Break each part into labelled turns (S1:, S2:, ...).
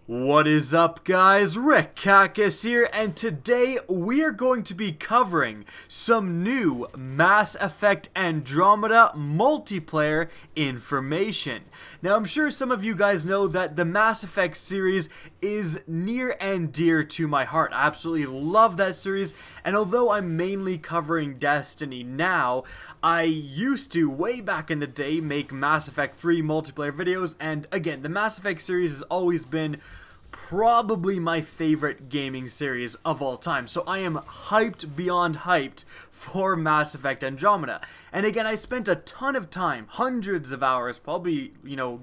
S1: What is up, guys? Rick Kakis here, and today we are going to be covering some new Mass Effect Andromeda Multiplayer information. Now, I'm sure some of you guys know that the Mass Effect series is near and dear to my heart. I absolutely love that series, and although I'm mainly covering Destiny now, I used to, way back in the day, make Mass Effect 3 multiplayer videos, and again, the Mass Effect series has always been probably my favorite gaming series of all time. So I am hyped beyond hyped for Mass Effect Andromeda. And again, I spent a ton of time, hundreds of hours, probably,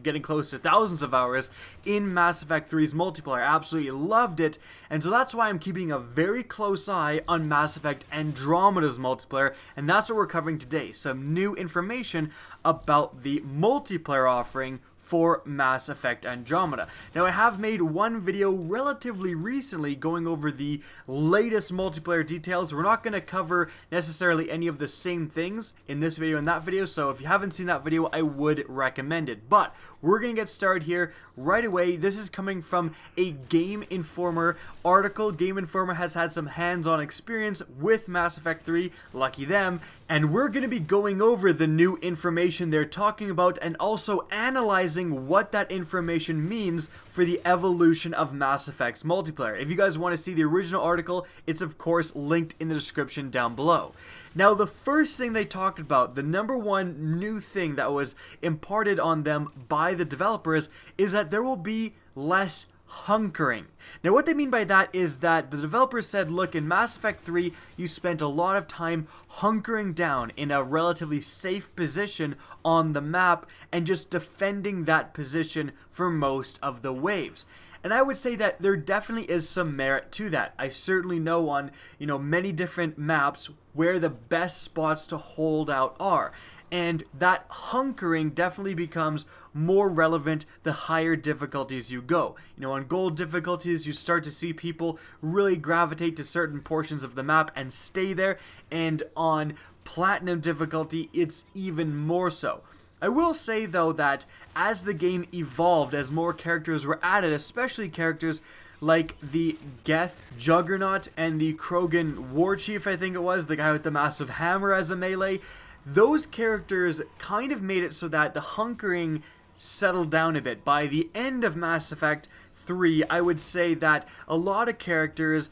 S1: getting close to thousands of hours in Mass Effect 3's multiplayer. I absolutely loved it. And so that's why I'm keeping a very close eye on Mass Effect Andromeda's multiplayer. And that's what we're covering today. Some new information about the multiplayer offering for Mass Effect Andromeda. Now, I have made one video relatively recently going over the latest multiplayer details. We're not going to cover necessarily any of the same things in this video and that video, so if you haven't seen that video, I would recommend it. But we're going to get started here right away. This is coming from a Game Informer article. Game Informer has had some hands-on experience with Mass Effect 3, lucky them, and we're going to be going over the new information they're talking about and also analyzing what that information means for the evolution of Mass Effect's multiplayer. If you guys want to see the original article, it's of course linked in the description down below. Now, the first thing they talked about, the number one new thing that was imparted on them by the developers, is that there will be less hunkering. Now, what they mean by that is that the developers said, look, in Mass Effect 3, you spent a lot of time hunkering down in a relatively safe position on the map and just defending that position for most of the waves. And I would say that there definitely is some merit to that. I certainly know on, many different maps where the best spots to hold out are. And that hunkering definitely becomes more relevant the higher difficulties you go. On gold difficulties, you start to see people really gravitate to certain portions of the map and stay there. And on platinum difficulty, it's even more so. I will say, though, that as the game evolved, as more characters were added, especially characters like the Geth Juggernaut and the Krogan Warchief, I think it was, the guy with the massive hammer as a melee, those characters kind of made it so that the hunkering settled down a bit. By the end of Mass Effect 3, I would say that a lot of characters,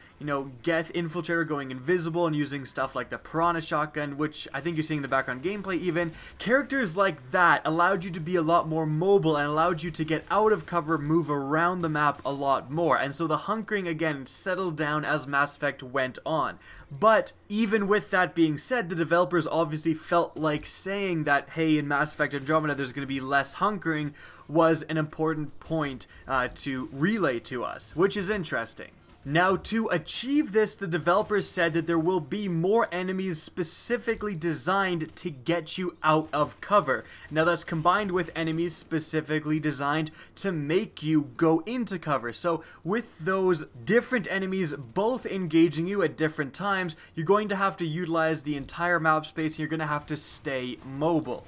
S1: Geth Infiltrator going invisible and using stuff like the Piranha Shotgun, which I think you're seeing in the background gameplay even, characters like that allowed you to be a lot more mobile and allowed you to get out of cover, move around the map a lot more. And so the hunkering, again, settled down as Mass Effect went on. But even with that being said, the developers obviously felt like saying that, hey, in Mass Effect Andromeda there's going to be less hunkering was an important point to relay to us, which is interesting. Now, to achieve this, the developers said that there will be more enemies specifically designed to get you out of cover. Now, that's combined with enemies specifically designed to make you go into cover. So, with those different enemies both engaging you at different times, you're going to have to utilize the entire map space and you're going to have to stay mobile.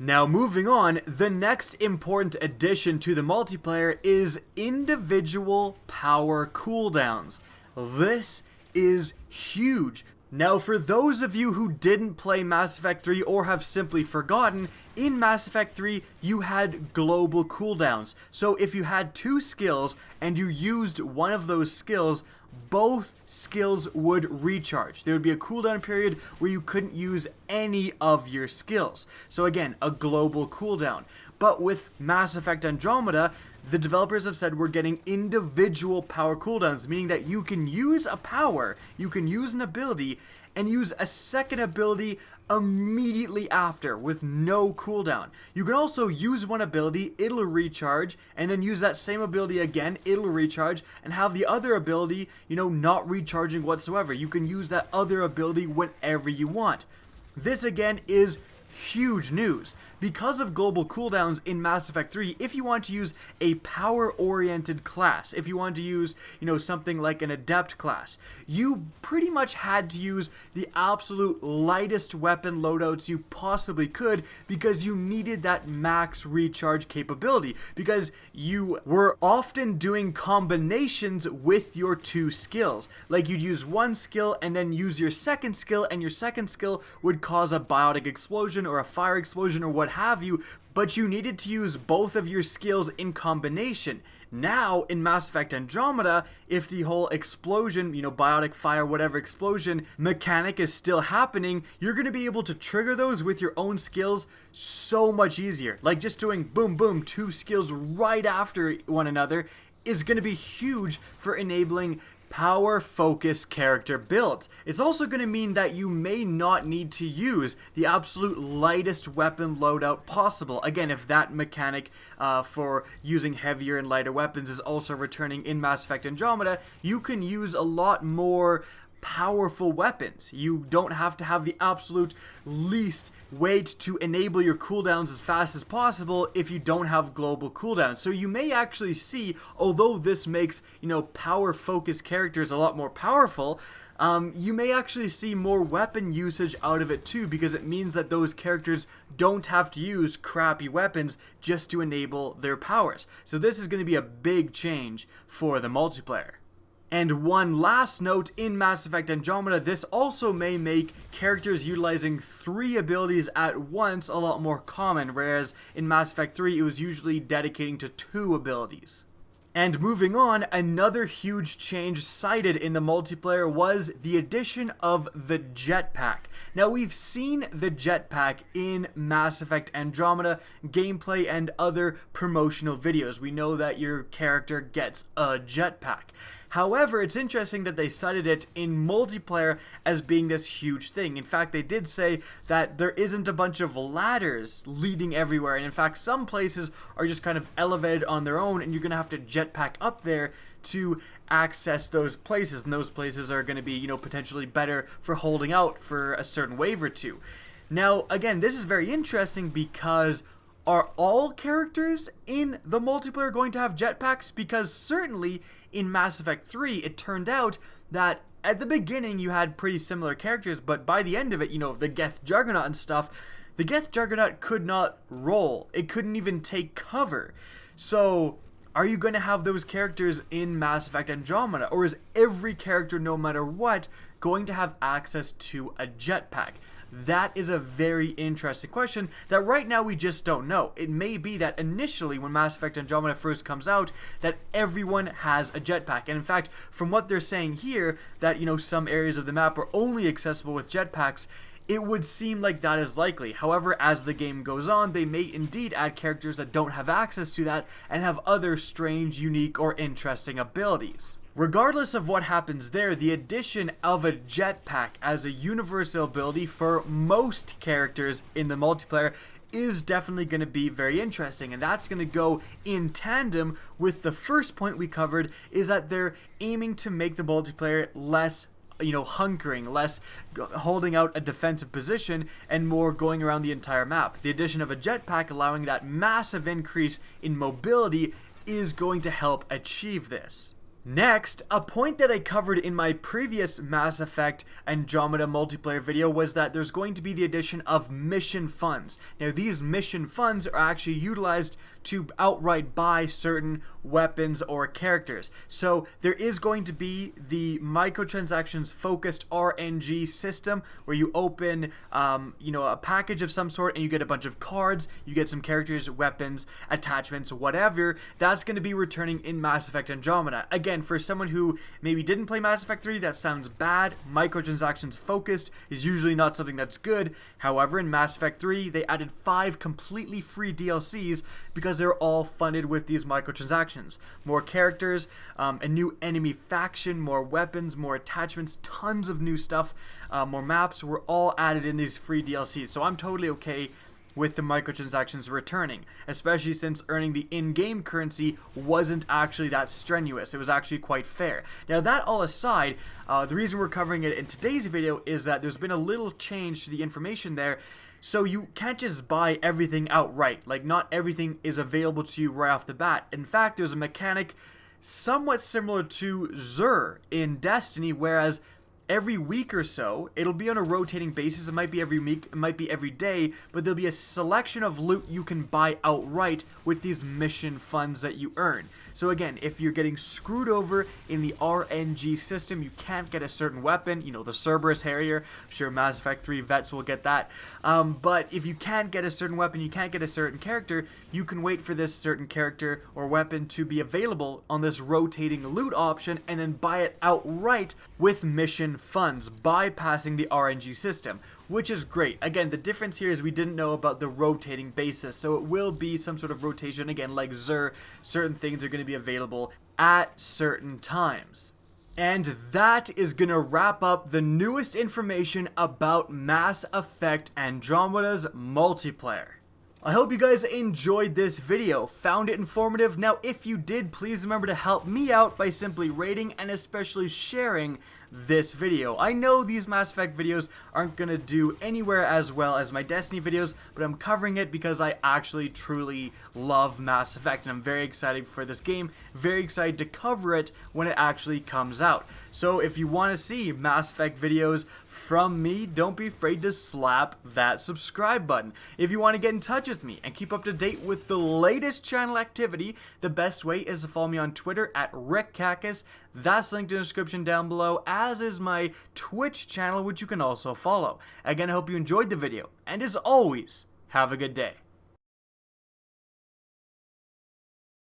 S1: Now, moving on, the next important addition to the multiplayer is individual power cooldowns. This is huge. Now, for those of you who didn't play Mass Effect 3 or have simply forgotten, in Mass Effect 3, you had global cooldowns. So if you had two skills and you used one of those skills, both skills would recharge. There would be a cooldown period where you couldn't use any of your skills. So again, a global cooldown. But with Mass Effect Andromeda, the developers have said we're getting individual power cooldowns, meaning that you can use a power, you can use an ability, and use a second ability immediately after with no cooldown. You can also use one ability, it'll recharge, and then use that same ability again, it'll recharge, and have the other ability, not recharging whatsoever. You can use that other ability whenever you want. This again is huge news. because of global cooldowns in Mass Effect 3, if you want to use a power-oriented class, if you want to use, something like an adept class, you pretty much had to use the absolute lightest weapon loadouts you possibly could because you needed that max recharge capability, because you were often doing combinations with your two skills. Like, you'd use one skill and then use your second skill, and your second skill would cause a biotic explosion or a fire explosion or what have you, but you needed to use both of your skills in combination. Now, in Mass Effect Andromeda, if the whole explosion, biotic fire, whatever explosion mechanic is still happening, you're going to be able to trigger those with your own skills so much easier. Like, just doing boom, boom, two skills right after one another is going to be huge for enabling power-focused character builds. It's also going to mean that you may not need to use the absolute lightest weapon loadout possible. Again, if that mechanic for using heavier and lighter weapons is also returning in Mass Effect Andromeda, you can use a lot more powerful weapons. You don't have to have the absolute least weight to enable your cooldowns as fast as possible if you don't have global cooldowns. So you may actually see, although this makes, power-focused characters a lot more powerful, you may actually see more weapon usage out of it too, because it means that those characters don't have to use crappy weapons just to enable their powers. So this is going to be a big change for the multiplayer. And one last note, in Mass Effect Andromeda, this also may make characters utilizing 3 abilities at once a lot more common, whereas in Mass Effect 3 it was usually dedicating to 2 abilities. And moving on, another huge change cited in the multiplayer was the addition of the jetpack. Now, we've seen the jetpack in Mass Effect Andromeda gameplay and other promotional videos. We know that your character gets a jetpack. However, it's interesting that they cited it in multiplayer as being this huge thing. In fact, they did say that there isn't a bunch of ladders leading everywhere, and in fact, some places are just kind of elevated on their own, and you're going to have to jetpack up there to access those places, and those places are going to be, potentially better for holding out for a certain wave or two. Now, again, this is very interesting because are all characters in the multiplayer going to have jetpacks? Because certainly in Mass Effect 3, it turned out that at the beginning you had pretty similar characters, but by the end of it, the Geth Juggernaut and stuff, the Geth Juggernaut could not roll. It couldn't even take cover. So, are you going to have those characters in Mass Effect Andromeda? Or is every character, no matter what, going to have access to a jetpack? That is a very interesting question that right now we just don't know. It may be that initially when Mass Effect Andromeda first comes out that everyone has a jetpack. And in fact, from what they're saying here, that some areas of the map are only accessible with jetpacks, it would seem like that is likely. However, as the game goes on, they may indeed add characters that don't have access to that and have other strange, unique, or interesting abilities. Regardless of what happens there, the addition of a jetpack as a universal ability for most characters in the multiplayer is definitely going to be very interesting, and that's going to go in tandem with the first point we covered, is that they're aiming to make the multiplayer less hunkering, less holding out a defensive position, and more going around the entire map. The addition of a jetpack allowing that massive increase in mobility is going to help achieve this. Next, a point that I covered in my previous Mass Effect Andromeda multiplayer video was that there's going to be the addition of mission funds. Now, these mission funds are actually utilized to outright buy certain weapons or characters. So there is going to be the microtransactions focused RNG system where you open a package of some sort and you get a bunch of cards, you get some characters, weapons, attachments, whatever. That's going to be returning in Mass Effect Andromeda. Again, for someone who maybe didn't play Mass Effect 3, that sounds bad. Microtransactions focused is usually not something that's good. However, in Mass Effect 3, they added 5 completely free DLCs because they're all funded with these microtransactions. More characters, a new enemy faction, more weapons, more attachments, tons of new stuff, more maps were all added in these free DLCs. So I'm totally okay with the microtransactions returning, especially since earning the in-game currency wasn't actually that strenuous. It was actually quite fair. Now, that all aside, the reason we're covering it in today's video is that there's been a little change to the information there, So you can't just buy everything outright. Like, not everything is available to you right off the bat. In fact, there's a mechanic somewhat similar to Xur in Destiny, whereas every week or so, it'll be on a rotating basis. It might be every week, it might be every day, but there'll be a selection of loot you can buy outright with these mission funds that you earn. So again, if you're getting screwed over in the RNG system, you can't get a certain weapon, you know, the Cerberus Harrier. I'm sure Mass Effect 3 vets will get that. But if you can't get a certain weapon, you can't get a certain character, you can wait for this certain character or weapon to be available on this rotating loot option and then buy it outright with mission funds, bypassing the RNG system, which is great. Again, the difference here is we didn't know about the rotating basis, so it will be some sort of rotation. Again, like Xur, certain things are going to be available at certain times. And that is going to wrap up the newest information about Mass Effect Andromeda's multiplayer. I hope you guys enjoyed this video, found it informative. Now, if you did, please remember to help me out by simply rating and especially sharing this video. I know these Mass Effect videos aren't gonna do anywhere as well as my Destiny videos, but I'm covering it because I actually truly love Mass Effect and I'm very excited for this game, very excited to cover it when it actually comes out. So if you want to see Mass Effect videos from me, don't be afraid to slap that subscribe button. If you want to get in touch with me and keep up to date with the latest channel activity, the best way is to follow me on Twitter at RickCacus. That's linked in the description down below, as is my Twitch channel, which you can also follow. Again, I hope you enjoyed the video, and as always, have a good day.